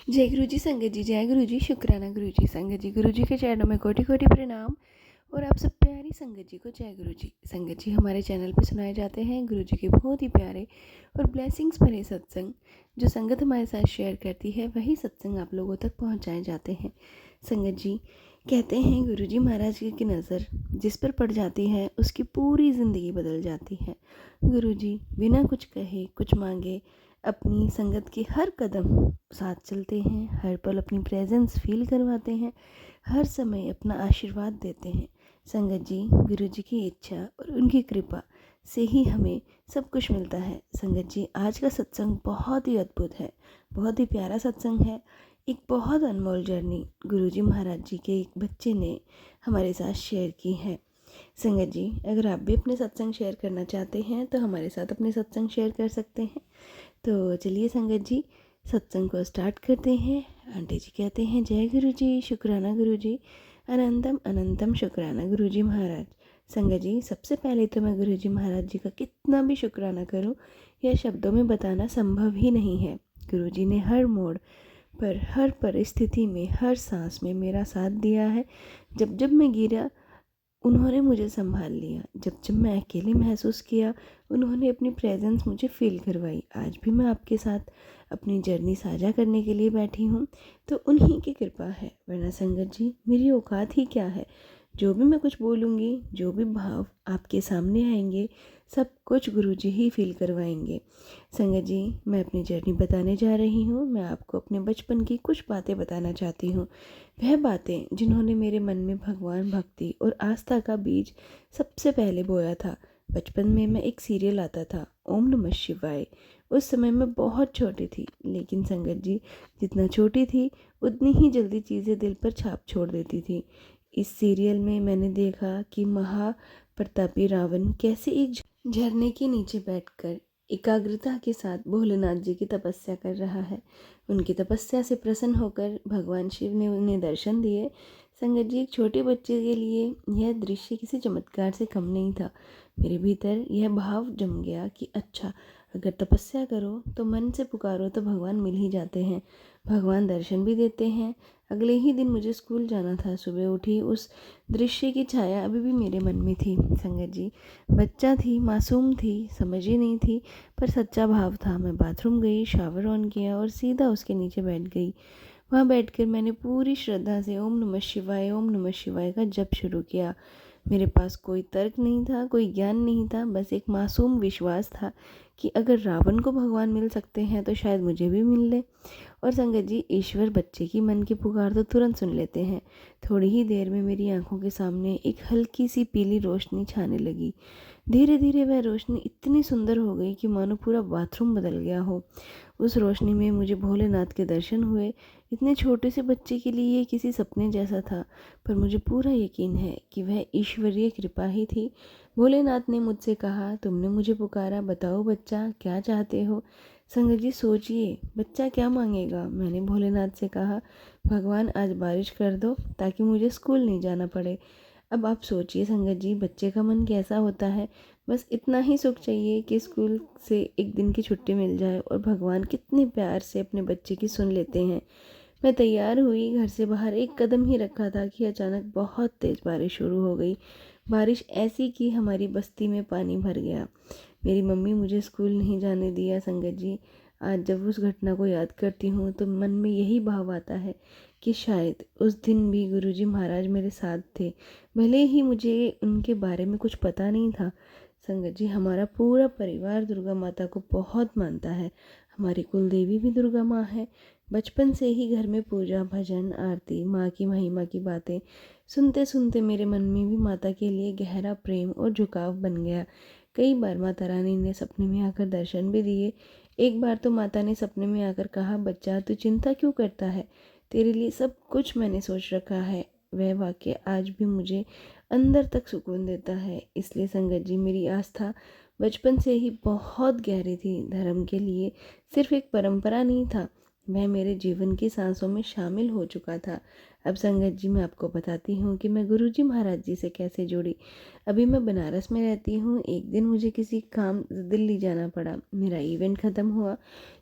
जय गुरु जी संगत जी, जय गुरु जी, शुक्राना गुरु जी संगत जी। गुरु जी के चरणों में कोटि कोटि प्रणाम और आप सब प्यारी संगत जी को जय गुरु जी। संगत जी, हमारे चैनल पे सुनाए जाते हैं गुरु जी के बहुत ही प्यारे और ब्लेसिंग्स भरे सत्संग। जो संगत हमारे साथ शेयर करती है वही सत्संग आप लोगों तक पहुंचाए जाते हैं। संगत जी कहते हैं गुरु जी महाराज जी की नज़र जिस पर पड़ जाती है उसकी पूरी ज़िंदगी बदल जाती है। गुरु जी बिना कुछ कहे कुछ मांगे अपनी संगत के हर कदम साथ चलते हैं, हर पल अपनी प्रेजेंस फील करवाते हैं, हर समय अपना आशीर्वाद देते हैं। संगत जी गुरु जी की इच्छा और उनकी कृपा से ही हमें सब कुछ मिलता है। संगत जी आज का सत्संग बहुत ही अद्भुत है, बहुत ही प्यारा सत्संग है। एक बहुत अनमोल जर्नी गुरु जी महाराज जी के एक बच्चे ने हमारे साथ शेयर की है। संगत जी अगर आप भी अपने सत्संग शेयर करना चाहते हैं तो हमारे साथ अपने सत्संग शेयर कर सकते हैं। तो चलिए संगत जी सत्संग को स्टार्ट करते हैं। आंटी जी कहते हैं जय गुरु जी, शुक्राना गुरु जी, अनंतम अनंतम शुक्राना गुरु जी महाराज। संगत जी सबसे पहले तो मैं गुरु जी महाराज जी का कितना भी शुक्राना करूं यह शब्दों में बताना संभव ही नहीं है। गुरु जी ने हर मोड़ पर, हर परिस्थिति में, हर सांस में मेरा साथ दिया है। जब जब मैं गिरा उन्होंने मुझे संभाल लिया, जब जब मैं अकेले महसूस किया उन्होंने अपनी प्रेजेंस मुझे फील करवाई। आज भी मैं आपके साथ अपनी जर्नी साझा करने के लिए बैठी हूँ तो उन्हीं की कृपा है, वरना संगत जी मेरी औकात ही क्या है। जो भी मैं कुछ बोलूँगी, जो भी भाव आपके सामने आएंगे, सब कुछ गुरुजी ही फील करवाएंगे। संगत जी मैं अपनी जर्नी बताने जा रही हूँ। मैं आपको अपने बचपन की कुछ बातें बताना चाहती हूँ, वह बातें जिन्होंने मेरे मन में भगवान भक्ति और आस्था का बीज सबसे पहले बोया था। बचपन में मैं एक सीरियल आता था ओम नमः शिवाय। उस समय मैं बहुत छोटी थी, लेकिन संगत जी जितना छोटी थी उतनी ही जल्दी चीज़ें दिल पर छाप छोड़ देती थी। इस सीरियल में मैंने देखा कि महाप्रतापी रावण कैसे एक झरने के नीचे बैठकर एकाग्रता के साथ भोलेनाथ जी की तपस्या कर रहा है। उनकी तपस्या से प्रसन्न होकर भगवान शिव ने उन्हें दर्शन दिए। संगत जी एक छोटे बच्चे के लिए यह दृश्य किसी चमत्कार से कम नहीं था। मेरे भीतर यह भाव जम गया कि अच्छा, अगर तपस्या करो तो मन से पुकारो तो भगवान मिल ही जाते हैं, भगवान दर्शन भी देते हैं। अगले ही दिन मुझे स्कूल जाना था। सुबह उठी उस दृश्य की छाया अभी भी मेरे मन में थी। संगत जी बच्चा थी, मासूम थी, समझ ही नहीं थी, पर सच्चा भाव था। मैं बाथरूम गई, शावर ऑन किया और सीधा उसके नीचे बैठ गई। वहाँ बैठकर मैंने पूरी श्रद्धा से ओम नमः शिवाय, ओम नमः शिवाय का जप शुरू किया। मेरे पास कोई तर्क नहीं था, कोई ज्ञान नहीं था, बस एक मासूम विश्वास था कि अगर रावण को भगवान मिल सकते हैं तो शायद मुझे भी मिल ले। और संगत जी ईश्वर बच्चे की मन की पुकार तो तुरंत सुन लेते हैं। थोड़ी ही देर में मेरी आंखों के सामने एक हल्की सी पीली रोशनी छाने लगी। धीरे धीरे वह रोशनी इतनी सुंदर हो गई कि मानो पूरा बाथरूम बदल गया हो। उस रोशनी में मुझे भोलेनाथ के दर्शन हुए। इतने छोटे से बच्चे के लिए ये किसी सपने जैसा था, पर मुझे पूरा यकीन है कि वह ईश्वरीय कृपा ही थी। भोलेनाथ ने मुझसे कहा, तुमने मुझे पुकारा, बताओ बच्चा क्या चाहते हो। संगत जी सोचिए बच्चा क्या मांगेगा। मैंने भोलेनाथ से कहा, भगवान आज बारिश कर दो ताकि मुझे स्कूल नहीं जाना पड़े। अब आप सोचिए संगत जी बच्चे का मन कैसा होता है। बस इतना ही सुख चाहिए कि स्कूल से एक दिन की छुट्टी मिल जाए, और भगवान कितने प्यार से अपने बच्चे की सुन लेते हैं। मैं तैयार हुई, घर से बाहर एक कदम ही रखा था कि अचानक बहुत तेज़ बारिश शुरू हो गई। बारिश ऐसी कि हमारी बस्ती में पानी भर गया। मेरी मम्मी मुझे स्कूल नहीं जाने दिया। संगत जी आज जब उस घटना को याद करती हूँ तो मन में यही भाव आता है कि शायद उस दिन भी गुरुजी महाराज मेरे साथ थे, भले ही मुझे उनके बारे में कुछ पता नहीं था। संगत जी हमारा पूरा परिवार दुर्गा माता को बहुत मानता है। हमारी कुल देवी भी दुर्गा माँ है। बचपन से ही घर में पूजा, भजन, आरती, माँ की महिमा की बातें सुनते सुनते मेरे मन में भी माता के लिए गहरा प्रेम और झुकाव बन गया। कई बार माता रानी ने सपने में आकर दर्शन भी दिए। एक बार तो माता ने सपने में आकर कहा, बच्चा तू चिंता क्यों करता है, तेरे लिए सब कुछ मैंने सोच रखा है। वह वाक्य आज भी मुझे अंदर तक सुकून देता है। इसलिए संगत जी मेरी आस्था बचपन से ही बहुत गहरी थी। धर्म के लिए सिर्फ एक परंपरा नहीं था, वह मेरे जीवन की सांसों में शामिल हो चुका था। अब संगत जी मैं आपको बताती हूँ कि मैं गुरुजी महाराज जी से कैसे जुड़ी। अभी मैं बनारस में रहती हूँ। एक दिन मुझे किसी काम से दिल्ली जाना पड़ा। मेरा इवेंट ख़त्म हुआ,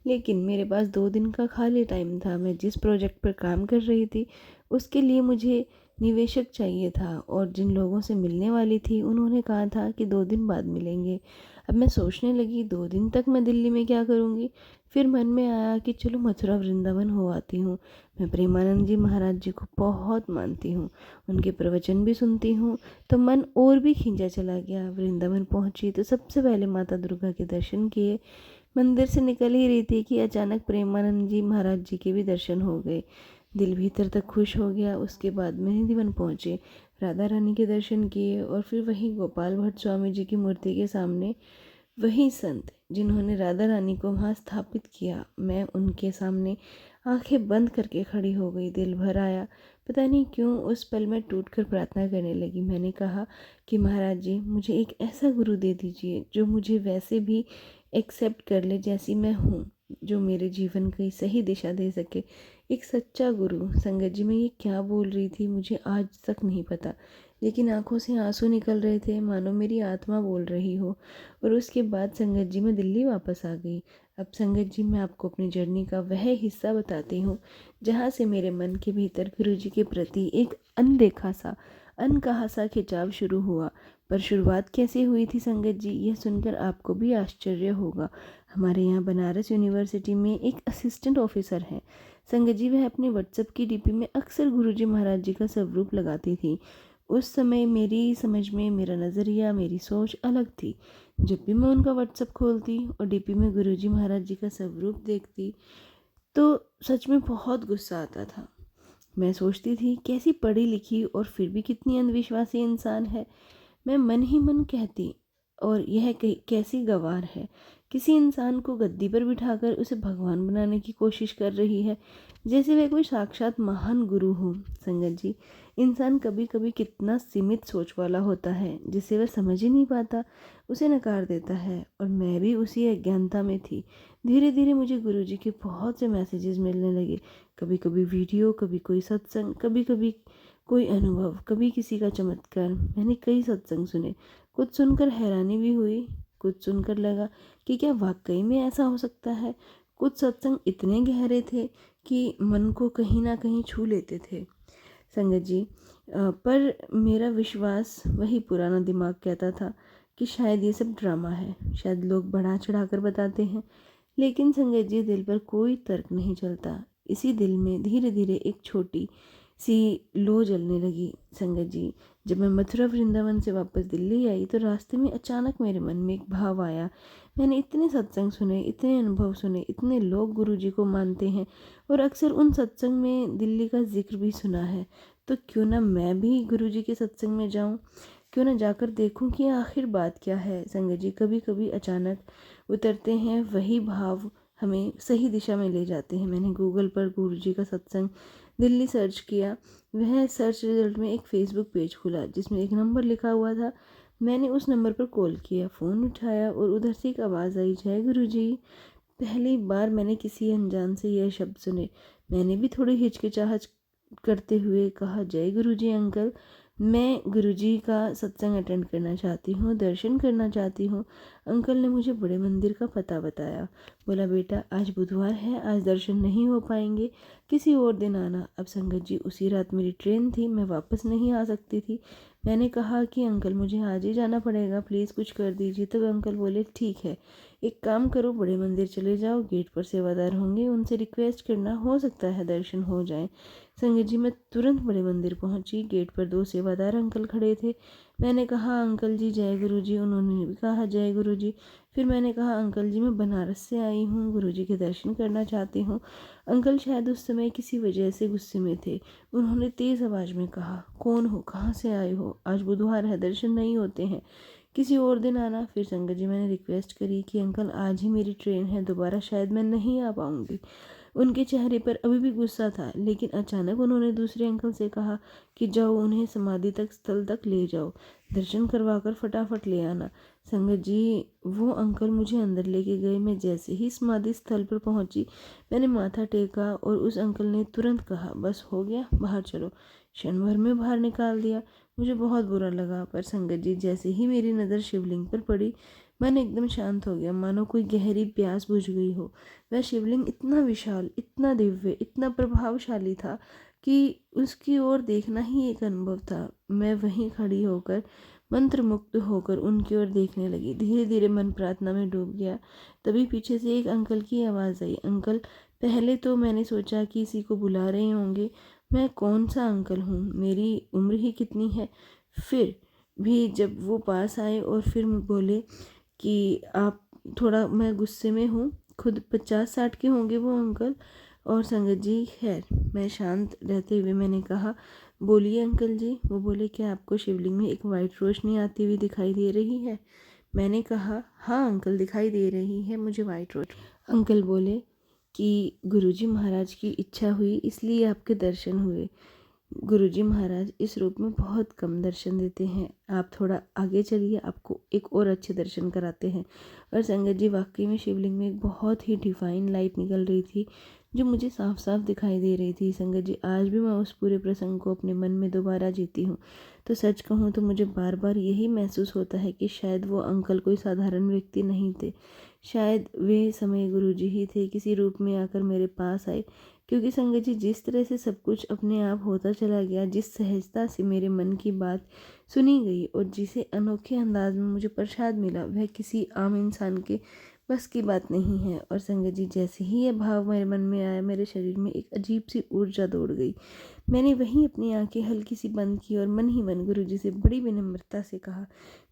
लेकिन मेरे पास 2 दिन का खाली टाइम था। मैं जिस प्रोजेक्ट पर काम कर रही थी उसके लिए मुझे निवेशक चाहिए था, और जिन लोगों से मिलने वाली थी उन्होंने कहा था कि 2 दिन बाद मिलेंगे। अब मैं सोचने लगी 2 दिन तक मैं दिल्ली में क्या करूँगी। फिर मन में आया कि चलो मथुरा वृंदावन हो आती हूँ। मैं प्रेमानंद जी महाराज जी को बहुत मानती हूँ, उनके प्रवचन भी सुनती हूँ। तो मन और भी खींचा चला गया। वृंदावन पहुँची तो सबसे पहले माता दुर्गा के दर्शन किए। मंदिर से निकल ही रही थी कि अचानक प्रेमानंद जी महाराज जी के भी दर्शन हो गए। दिल भीतर तक खुश हो गया। उसके बाद मेहंदीवन पहुँचे, राधा रानी के दर्शन किए, और फिर वहीं गोपाल भट्ट स्वामी जी की मूर्ति के सामने वही संत जिन्होंने राधा रानी को वहाँ स्थापित किया, मैं उनके सामने आंखें बंद करके खड़ी हो गई। दिल भर आया। पता नहीं क्यों उस पल में टूटकर प्रार्थना करने लगी। मैंने कहा कि महाराज जी मुझे एक ऐसा गुरु दे दीजिए जो मुझे वैसे भी एक्सेप्ट कर ले जैसी मैं हूँ, जो मेरे जीवन की सही दिशा दे सके। एक सच्चा गुरु। संगत जी मैं ये क्या बोल रही थी मुझे आज तक नहीं पता, लेकिन आंखों से आंसू निकल रहे थे, मानो मेरी आत्मा बोल रही हो। और उसके बाद संगत जी मैं दिल्ली वापस आ गई। अब संगत जी मैं आपको अपनी जर्नी का वह हिस्सा बताती हूँ जहाँ से मेरे मन के भीतर गुरु जी के प्रति एक अनदेखा सा अनकहा सा खिंचाव शुरू हुआ। पर शुरुआत कैसे हुई थी संगत जी, यह सुनकर आपको भी आश्चर्य होगा। हमारे यहाँ बनारस यूनिवर्सिटी में एक असिस्टेंट ऑफिसर हैं संगत जी। वह अपने व्हाट्सएप की डीपी में अक्सर गुरुजी महाराज जी का स्वरूप लगाती थी। उस समय मेरी समझ में मेरा नज़रिया, मेरी सोच अलग थी। जब भी मैं उनका व्हाट्सएप खोलती और डीपी में गुरुजी महाराज जी का स्वरूप देखती तो सच में बहुत गुस्सा आता था। मैं सोचती थी कैसी पढ़ी लिखी और फिर भी कितनी अंधविश्वासी इंसान है। मैं मन ही मन कहती, और यह कैसी गवार है, किसी इंसान को गद्दी पर बिठाकर उसे भगवान बनाने की कोशिश कर रही है, जैसे वह कोई साक्षात महान गुरु हो। संगत जी इंसान कभी कभी कितना सीमित सोच वाला होता है जिसे वह समझ ही नहीं पाता, उसे नकार देता है। और मैं भी उसी अज्ञानता में थी। धीरे धीरे मुझे गुरुजी के बहुत से मैसेजेस मिलने लगे। कभी कभी वीडियो, कभी कोई सत्संग, कभी कभी कोई अनुभव, कभी किसी का चमत्कार। मैंने कई सत्संग सुने। कुछ सुनकर हैरानी भी हुई, कुछ सुनकर लगा कि क्या वाकई में ऐसा हो सकता है। कुछ सत्संग इतने गहरे थे कि मन को कहीं ना कहीं छू लेते थे संगत जी। पर मेरा विश्वास, वही पुराना दिमाग कहता था कि शायद ये सब ड्रामा है, शायद लोग बढ़ा चढ़ा कर बताते हैं। लेकिन संगत जी दिल पर कोई तर्क नहीं चलता। इसी दिल में धीरे धीरे एक छोटी सी लो जलने लगी संगत जी। जब मैं मथुरा वृंदावन से वापस दिल्ली आई तो रास्ते में अचानक मेरे मन में एक भाव आया। मैंने इतने सत्संग सुने, इतने अनुभव सुने, इतने लोग गुरुजी को मानते हैं और अक्सर उन सत्संग में दिल्ली का जिक्र भी सुना है, तो क्यों ना मैं भी गुरुजी के सत्संग में जाऊं, क्यों ना जाकर देखूं कि आखिर बात क्या है। संगत जी कभी कभी अचानक उतरते हैं वही भाव हमें सही दिशा में ले जाते हैं। मैंने गूगल पर गुरुजी का सत्संग दिल्ली सर्च किया। वह सर्च रिजल्ट में एक फेसबुक पेज खुला जिसमें एक नंबर लिखा हुआ था। मैंने उस नंबर पर कॉल किया, फ़ोन उठाया और उधर से एक आवाज़ आई, जय गुरुजी। पहली बार मैंने किसी अनजान से यह शब्द सुने। मैंने भी थोड़ी हिचकिचाहट करते हुए कहा, जय गुरुजी अंकल, मैं गुरुजी का सत्संग अटेंड करना चाहती हूँ, दर्शन करना चाहती हूँ। अंकल ने मुझे बड़े मंदिर का पता बताया। बोला, बेटा आज बुधवार है, आज दर्शन नहीं हो पाएंगे, किसी और दिन आना। अब संगत जी उसी रात मेरी ट्रेन थी, मैं वापस नहीं आ सकती थी। मैंने कहा कि अंकल मुझे आज ही जाना पड़ेगा, प्लीज़ कुछ कर दीजिए। तब अंकल बोले, ठीक है, एक काम करो, बड़े मंदिर चले जाओ, गेट पर सेवादार होंगे, उनसे रिक्वेस्ट करना, हो सकता है दर्शन हो जाए। संगत जी मैं तुरंत बड़े मंदिर पहुंची। गेट पर 2 सेवादार अंकल खड़े थे। मैंने कहा, अंकल जी जय गुरु जी। उन्होंने भी कहा, जय गुरु जी। फिर मैंने कहा, अंकल जी मैं बनारस से आई हूँ, गुरु जी के दर्शन करना चाहती हूँ। अंकल शायद उस समय किसी वजह से गुस्से में थे। उन्होंने तेज़ आवाज़ में कहा, कौन हो, कहाँ से आए हो, आज बुधवार है, दर्शन नहीं होते हैं, किसी और दिन आना। फिर संगत जी मैंने रिक्वेस्ट करी कि अंकल आज ही मेरी ट्रेन है, दोबारा शायद मैं नहीं आ पाऊँगी। उनके चेहरे पर अभी भी गुस्सा था, लेकिन अचानक उन्होंने दूसरे अंकल से कहा कि जाओ, उन्हें समाधि तक स्थल तक ले जाओ, दर्शन करवा कर फटाफट ले आना। संगत जी, वो अंकल मुझे अंदर लेके गए। मैं जैसे ही समाधि स्थल पर पहुंची, मैंने माथा टेका और उस अंकल ने तुरंत कहा, बस हो गया, बाहर चलो। क्षण भर में बाहर निकाल दिया। मुझे बहुत बुरा लगा, पर संगत जी जैसे ही मेरी नज़र शिवलिंग पर पड़ी, मैंने एकदम शांत हो गया, मानो कोई गहरी प्यास बुझ गई हो। वह शिवलिंग इतना विशाल, इतना दिव्य, इतना प्रभावशाली था कि उसकी ओर देखना ही एक अनुभव था। मैं वहीं खड़ी होकर मंत्रमुग्ध होकर उनकी ओर देखने लगी। धीरे धीरे मन प्रार्थना में डूब गया। तभी पीछे से एक अंकल की आवाज़ आई, अंकल। पहले तो मैंने सोचा कि किसी को बुला रहे होंगे। मैं कौन सा अंकल हूँ, मेरी उम्र ही कितनी है। फिर भी जब वो पास आए और फिर बोले कि आप थोड़ा, मैं गुस्से में हूँ, खुद 50-60 के होंगे वो अंकल। और संगत जी खैर, मैं शांत रहते हुए मैंने कहा, बोलिए अंकल जी। वो बोले, क्या आपको शिवलिंग में एक वाइट रोशनी आती हुई दिखाई दे रही है। मैंने कहा, हाँ अंकल, दिखाई दे रही है मुझे वाइट रोशनी। अंकल बोले कि गुरुजी महाराज की इच्छा हुई इसलिए आपके दर्शन हुए। गुरुजी महाराज इस रूप में बहुत कम दर्शन देते हैं, आप थोड़ा आगे चलिए, आपको एक और अच्छे दर्शन कराते हैं। और संगत जी वाकई में शिवलिंग में एक बहुत ही डिवाइन लाइट निकल रही थी, जो मुझे साफ साफ दिखाई दे रही थी। संगत जी आज भी मैं उस पूरे प्रसंग को अपने मन में दोबारा जीती हूँ। तो सच कहूँ तो मुझे बार बार यही महसूस होता है कि शायद वो अंकल कोई साधारण व्यक्ति नहीं थे, शायद वे समय गुरुजी ही थे, किसी रूप में आकर मेरे पास आए। क्योंकि संगत जी जिस तरह से सब कुछ अपने आप होता चला गया, जिस सहजता से मेरे मन की बात सुनी गई और जिसे अनोखे अंदाज में मुझे प्रसाद मिला, वह किसी आम इंसान के बस की बात नहीं है। और संगत जी जैसे ही यह भाव मेरे मन में आया, मेरे शरीर में एक अजीब सी ऊर्जा दौड़ गई। मैंने वहीं अपनी आंखें हल्की सी बंद की और मन ही मन गुरुजी से बड़ी विनम्रता से कहा,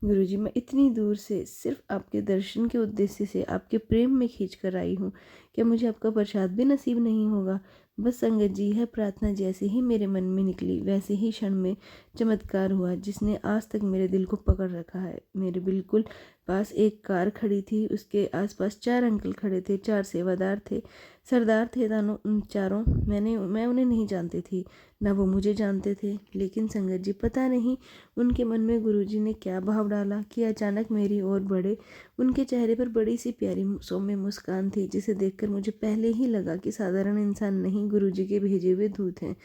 गुरुजी मैं इतनी दूर से सिर्फ आपके दर्शन के उद्देश्य से आपके प्रेम में खींच कर आई हूँ, क्या मुझे आपका प्रसाद भी नसीब नहीं होगा। बस संगत जी यह प्रार्थना जैसे ही मेरे मन में निकली, वैसे ही क्षण में चमत्कार हुआ जिसने आज तक मेरे दिल को पकड़ रखा है। मेरे बिल्कुल पास एक कार खड़ी थी, उसके आसपास 4 अंकल खड़े थे, 4 सेवादार थे, सरदार थे दानों चारों। मैं उन्हें नहीं जानती थी, ना वो मुझे जानते थे। लेकिन संगत जी पता नहीं उनके मन में गुरुजी ने क्या भाव डाला कि अचानक मेरी ओर बढ़े। उनके चेहरे पर बड़ी सी प्यारी सौम्य मुस्कान थी, जिसे देखकर मुझे पहले ही लगा कि साधारण इंसान नहीं, गुरुजी के भेजे हुए दूत हैं।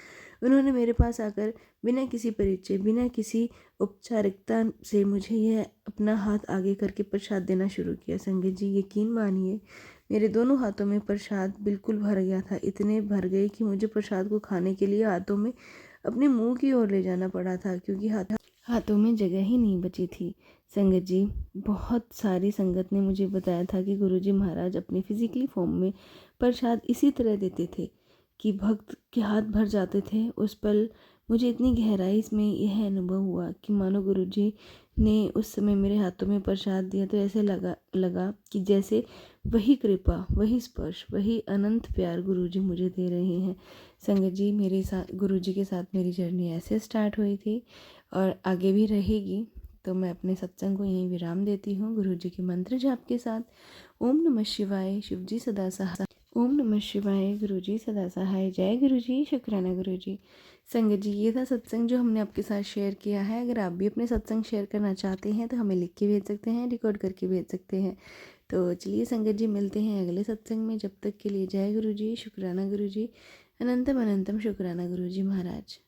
उन्होंने मेरे पास आकर बिना किसी परिचय, बिना किसी औपचारिकता से मुझे यह अपना हाथ आगे करके प्रसाद देना शुरू किया। संगत जी यकीन मानिए, मेरे दोनों हाथों में प्रसाद बिल्कुल भर गया था। इतने भर गए कि मुझे प्रसाद को खाने के लिए हाथों में अपने मुंह की ओर ले जाना पड़ा था, क्योंकि हाथों में जगह ही नहीं बची थी। संगत जी बहुत सारी संगत ने मुझे बताया था कि गुरुजी महाराज अपनी फिजिकली फॉर्म में प्रसाद इसी तरह देते थे कि भक्त के हाथ भर जाते थे। उस पल मुझे इतनी गहराई में यह अनुभव हुआ कि मानो गुरुजी ने उस समय मेरे हाथों में प्रसाद दिया तो ऐसे लगा कि जैसे वही कृपा, वही स्पर्श, वही अनंत प्यार गुरुजी मुझे दे रहे हैं। संगत जी मेरे साथ गुरुजी के साथ मेरी जर्नी ऐसे स्टार्ट हुई थी और आगे भी रहेगी। तो मैं अपने सत्संग को यहीं विराम देती हूँ गुरुजी के मंत्र जाप के साथ। ओम नमः शिवाय, शिवजी सदा सहाय। ओम नमः शिवाय, गुरुजी सदा सहाय। जय गुरुजी, शुक्राना गुरुजी। संगत जी ये था सत्संग जो हमने आपके साथ शेयर किया है। अगर आप भी अपने सत्संग शेयर करना चाहते हैं तो हमें लिख के भेज सकते हैं, रिकॉर्ड करके भेज सकते हैं। तो चलिए संगत जी मिलते हैं अगले सत्संग में। जब तक के लिए जय गुरुजी, शुक्राना गुरुजी, अनंतम अनंतम शुक्राना गुरुजी महाराज।